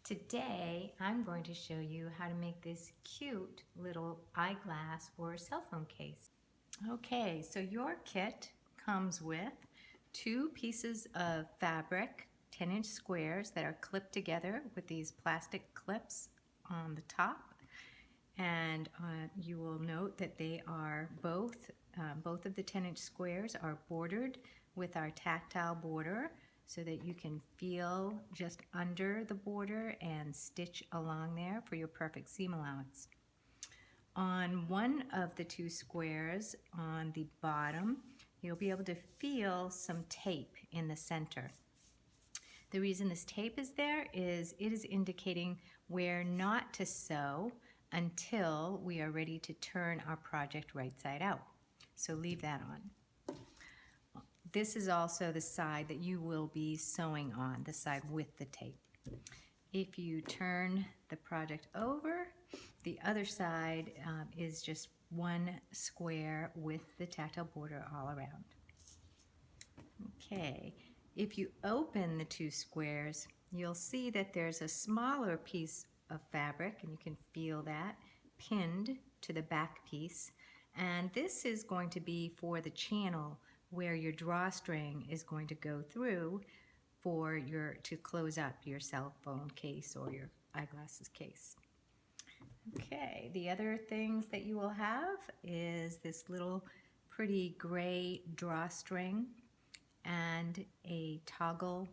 Today, I'm going to show you how to make this cute little eyeglass or cell phone case. Okay, so your kit comes with 2 pieces of fabric, 10-inch squares that are clipped together with these plastic clips on the top. And you will note that they are both of the 10-inch squares are bordered with our tactile border, so that you can feel just under the border and stitch along there for your perfect seam allowance. On one of the 2 squares on the bottom, you'll be able to feel some tape in the center. The reason this tape is there is it is indicating where not to sew until we are ready to turn our project right side out. So leave that on. This is also the side that you will be sewing on, the side with the tape. If you turn the project over, the other side is just one square with the tactile border all around. Okay, if you open the 2 squares, you'll see that there's a smaller piece of fabric, and you can feel that, pinned to the back piece. And this is going to be for the channel where your drawstring is going to go through to close up your cell phone case or your eyeglasses case. Okay, the other things that you will have is this little pretty gray drawstring and a toggle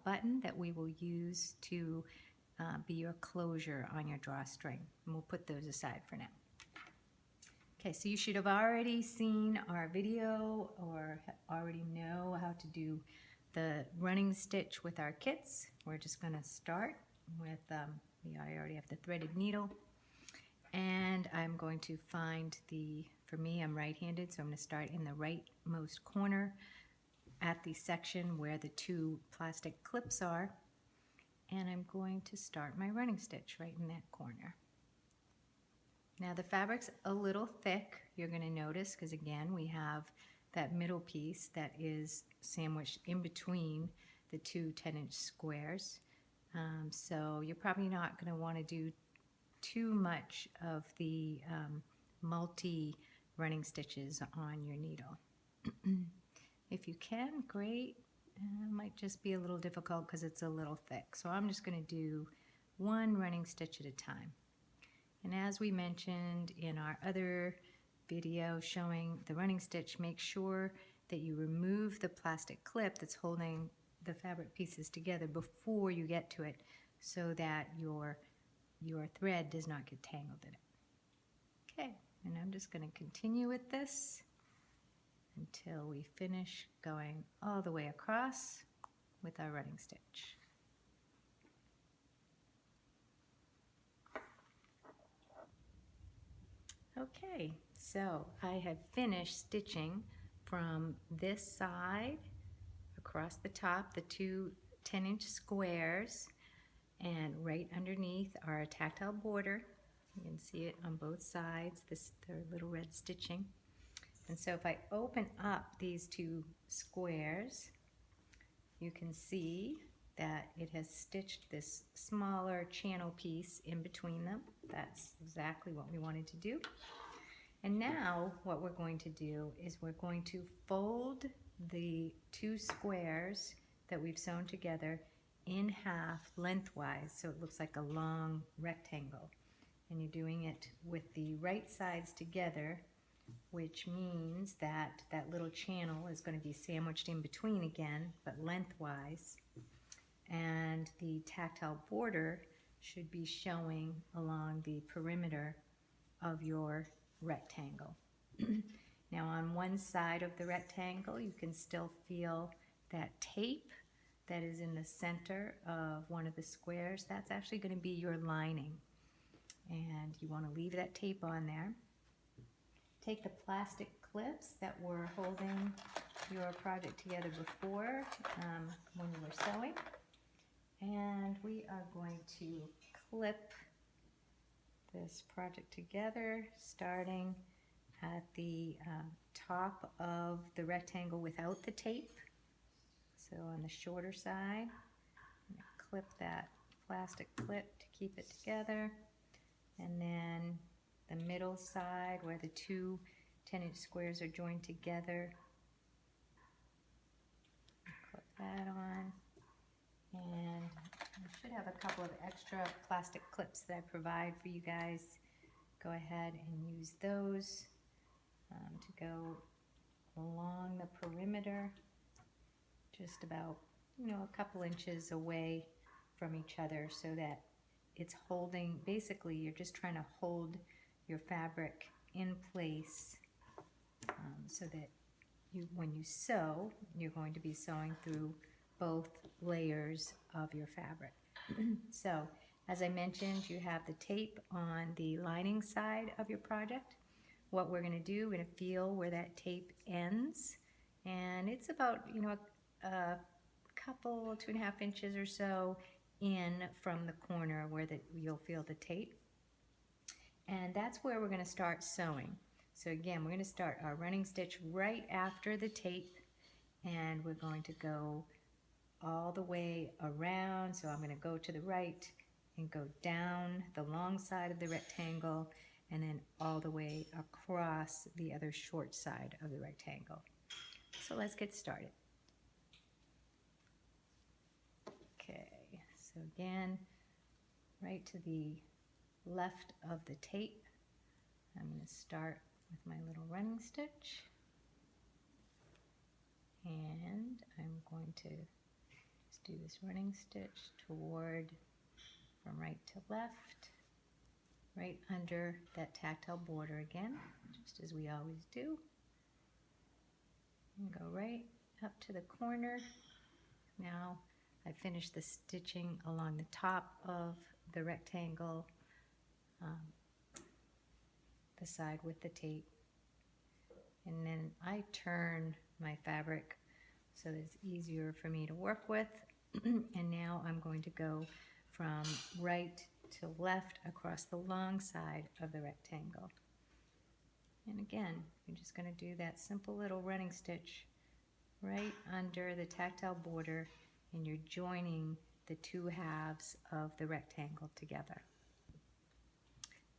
button that we will use to be your closure on your drawstring. And we'll put those aside for now. Okay, so you should have already seen our video or already know how to do the running stitch with our kits. We're just going to start with, I already have the threaded needle, and I'm going to find for me, I'm right-handed, so I'm going to start in the rightmost corner at the section where the 2 plastic clips are, and I'm going to start my running stitch right in that corner. Now the fabric's a little thick, you're going to notice, because again we have that middle piece that is sandwiched in between the 2 10-inch squares. So you're probably not going to want to do too much of the multi running stitches on your needle. If you can, great. It might just be a little difficult because it's a little thick. So I'm just going to do 1 running stitch at a time. And as we mentioned in our other video showing the running stitch, make sure that you remove the plastic clip that's holding the fabric pieces together before you get to it, so that your thread does not get tangled in it. Okay, and I'm just going to continue with this until we finish going all the way across with our running stitch. Okay, so I have finished stitching from this side across the top, the 2 10-inch squares, and right underneath our tactile border. You can see it on both sides, the little red stitching. And so if I open up these 2 squares, you can see that it has stitched this smaller channel piece in between them. That's exactly what we wanted to do. And now what we're going to do is we're going to fold the 2 squares that we've sewn together in half lengthwise, so it looks like a long rectangle. And you're doing it with the right sides together, which means that that little channel is going to be sandwiched in between again, but lengthwise. And the tactile border should be showing along the perimeter of your rectangle. Now on one side of the rectangle, you can still feel that tape that is in the center of one of the squares. That's actually going to be your lining, and you want to leave that tape on there. Take the plastic clips that were holding your project together before when you were sewing, and we are going to clip this project together starting at the top of the rectangle without the tape. So on the shorter side, I'm going to clip that plastic clip to keep it together. And then the middle side where the two 10-inch squares are joined together, clip that on. And I should have a couple of extra plastic clips that I provide for you guys. Go ahead and use those to go along the perimeter, just about, a couple inches away from each other, so that it's holding, basically you're just trying to hold your fabric in place, so that when you sew, you're going to be sewing through both layers of your fabric. So, as I mentioned, you have the tape on the lining side of your project. What we're going to do, we're going to feel where that tape ends, and it's about, a couple, 2.5 inches or so in from the corner where you'll feel the tape. And that's where we're going to start sewing. So again, we're going to start our running stitch right after the tape, and we're going to go all the way around. So I'm going to go to the right and go down the long side of the rectangle, and then all the way across the other short side of the rectangle. So let's get started. Okay, so again, right to the left of the tape, I'm going to start with my little running stitch, and I'm going to just do this running stitch toward, from right to left, right under that tactile border again, just as we always do, and go right up to the corner. Now I finished the stitching along the top of the rectangle, the side with the tape, and then I turn my fabric so that it's easier for me to work with. And now I'm going to go from right to left across the long side of the rectangle. And again, you're just going to do that simple little running stitch right under the tactile border, and you're joining the two halves of the rectangle together.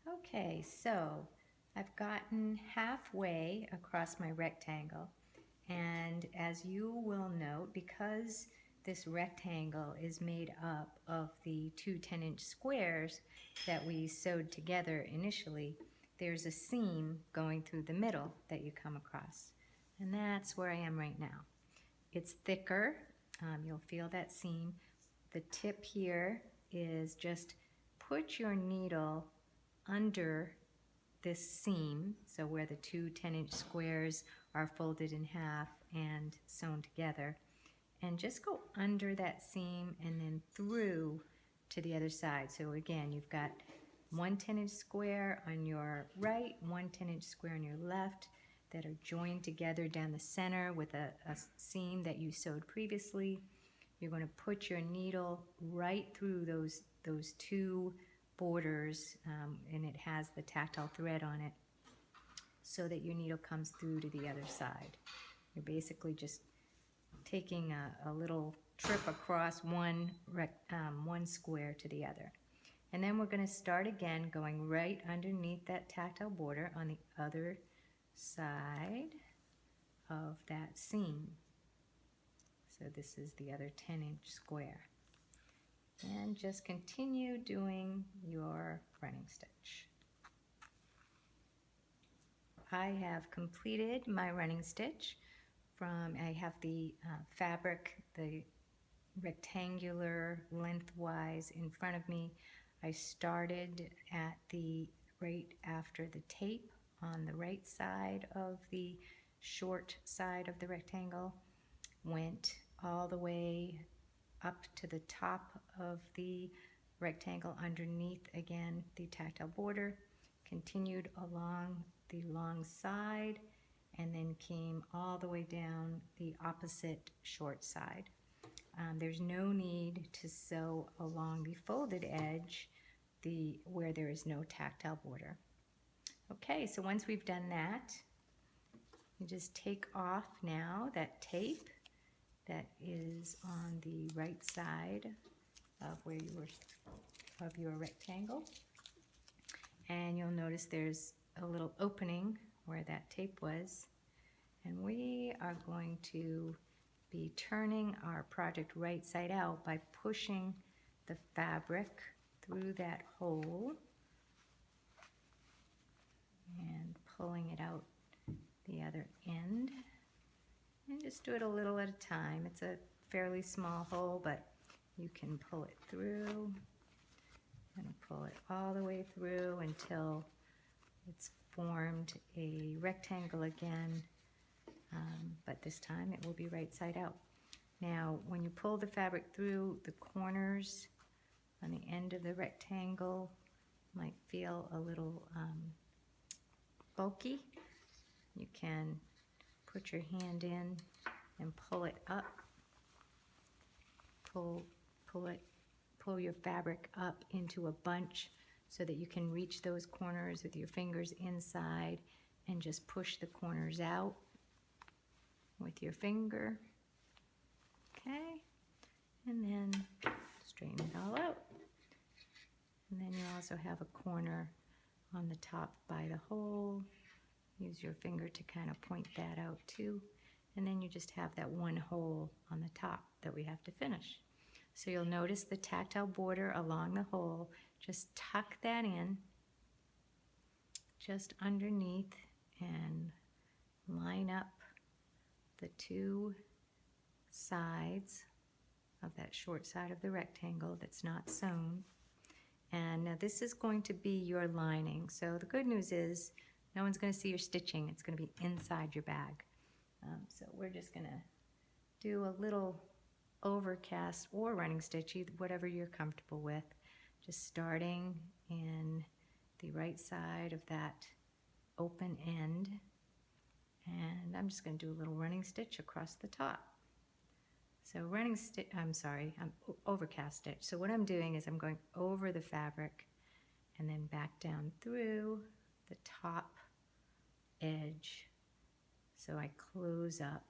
Okay, so I've gotten halfway across my rectangle, and as you will note, because this rectangle is made up of the two 10-inch squares that we sewed together initially, there's a seam going through the middle that you come across, and that's where I am right now. It's thicker, you'll feel that seam. The tip here is just put your needle under this seam, so where the two 10-inch squares are folded in half and sewn together, and just go under that seam and then through to the other side. So again, you've got one 10-inch square on your right, one 10-inch square on your left that are joined together down the center with a seam that you sewed previously. You're going to put your needle right through those two borders, and it has the tactile thread on it, so that your needle comes through to the other side. You're basically just taking a little trip across one square to the other. And then we're going to start again going right underneath that tactile border on the other side of that seam. So this is the other 10-inch square. And just continue doing your running stitch. I have completed my running stitch. I have the fabric, the rectangular lengthwise in front of me. I started at the right after the tape on the right side of the short side of the rectangle, went all the way up to the top of the rectangle underneath, again, the tactile border, continued along the long side, and then came all the way down the opposite short side. There's no need to sew along the folded edge where there is no tactile border. Okay, so once we've done that, you just take off now that tape that is on the right side of of your rectangle. And you'll notice there's a little opening where that tape was. And we are going to be turning our project right side out by pushing the fabric through that hole and pulling it out the other end. And just do it a little at a time. It's a fairly small hole, but you can pull it through and pull it all the way through until it's formed a rectangle again, but this time it will be right side out. Now, when you pull the fabric through, the corners on the end of the rectangle might feel a little bulky. You can put your hand in and pull it up. Pull your fabric up into a bunch so that you can reach those corners with your fingers inside and just push the corners out with your finger. Okay, and then straighten it all out. And then you also have a corner on the top by the hole. Use your finger to kind of point that out too. And then you just have that one hole on the top that we have to finish. So you'll notice the tactile border along the hole. Just tuck that in just underneath and line up the two sides of that short side of the rectangle that's not sewn. And now this is going to be your lining. So the good news is no one's going to see your stitching. It's going to be inside your bag. So we're just going to do a little overcast or running stitch, whatever you're comfortable with. Just starting in the right side of that open end. And I'm just going to do a little running stitch across the top. So overcast stitch. So what I'm doing is I'm going over the fabric and then back down through the top edge. So I close up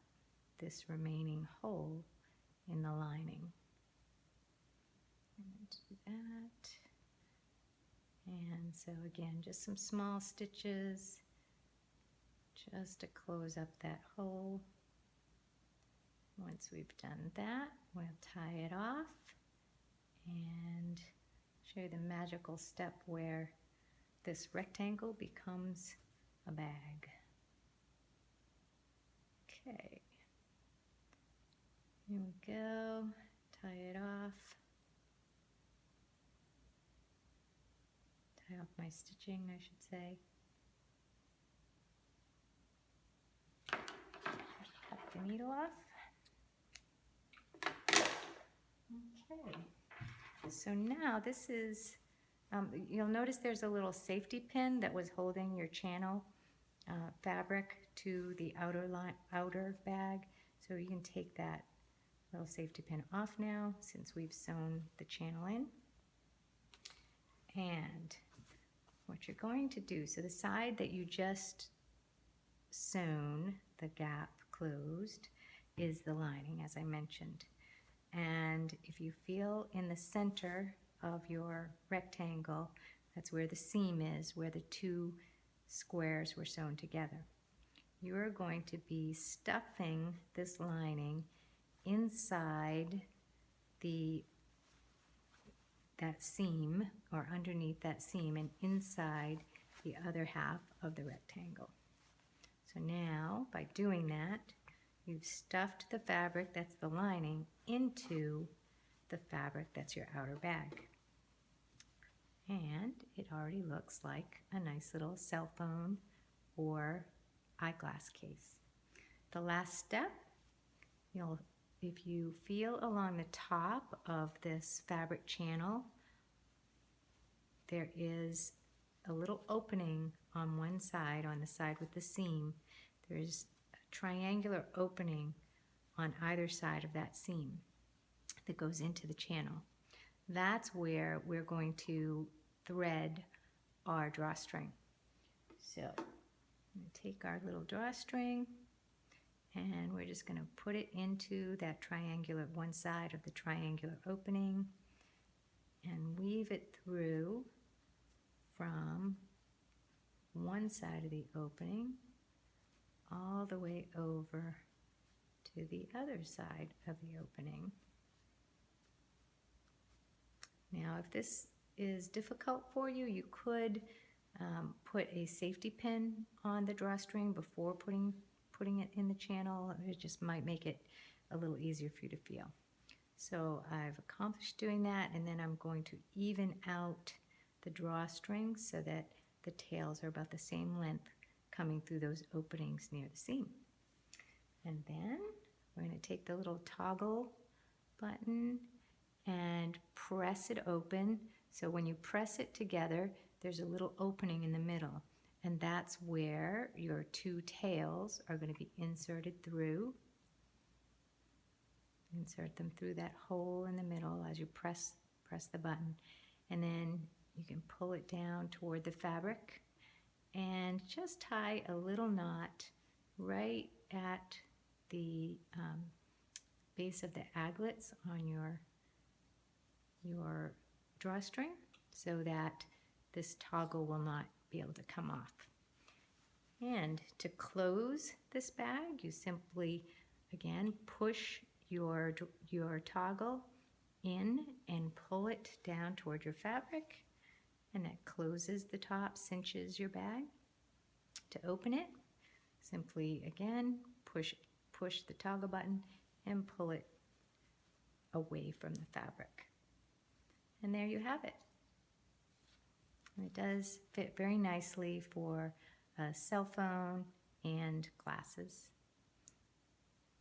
this remaining hole in the lining. And do that. And so again, just some small stitches just to close up that hole. Once we've done that, we'll tie it off and show you the magical step where this rectangle becomes a bag. Okay, here we go, tie it off. Tie off my stitching, I should say. Cut the needle off. Okay, so now this is, you'll notice there's a little safety pin that was holding your channel fabric to the outer bag. So you can take that little safety pin off now since we've sewn the channel in. And what you're going to do, so the side that you just sewn, the gap closed, is the lining, as I mentioned. And if you feel in the center of your rectangle, that's where the seam is, where the two squares were sewn together. You're going to be stuffing this lining inside that seam, or underneath that seam, and inside the other half of the rectangle. So now, by doing that, you've stuffed the fabric, that's the lining, into the fabric that's your outer bag. And it already looks like a nice little cell phone or eyeglass case. The last step, if you feel along the top of this fabric channel, there is a little opening on one side, on the side with the seam. There's a triangular opening on either side of that seam that goes into the channel. That's where we're going to thread our drawstring. So I'm going to take our little drawstring and we're just going to put it into that triangular, one side of the triangular opening, and weave it through from one side of the opening all the way over to the other side of the opening. Now, if this is difficult for you, you could put a safety pin on the drawstring before putting it in the channel. It just might make it a little easier for you to feel. So I've accomplished doing that, and then I'm going to even out the drawstrings so that the tails are about the same length coming through those openings near the seam. And then we're going to take the little toggle button and press it open. So when you press it together, there's a little opening in the middle, and that's where your two tails are going to be inserted through. Insert them through that hole in the middle as you press the button, and then you can pull it down toward the fabric and just tie a little knot right at the base of the aglets on your drawstring so that this toggle will not be able to come off. And to close this bag, you simply again push your toggle in and pull it down toward your fabric, and that closes the top, cinches your bag. To open it, simply again push the toggle button and pull it away from the fabric. And there you have it. And it does fit very nicely for a cell phone and glasses.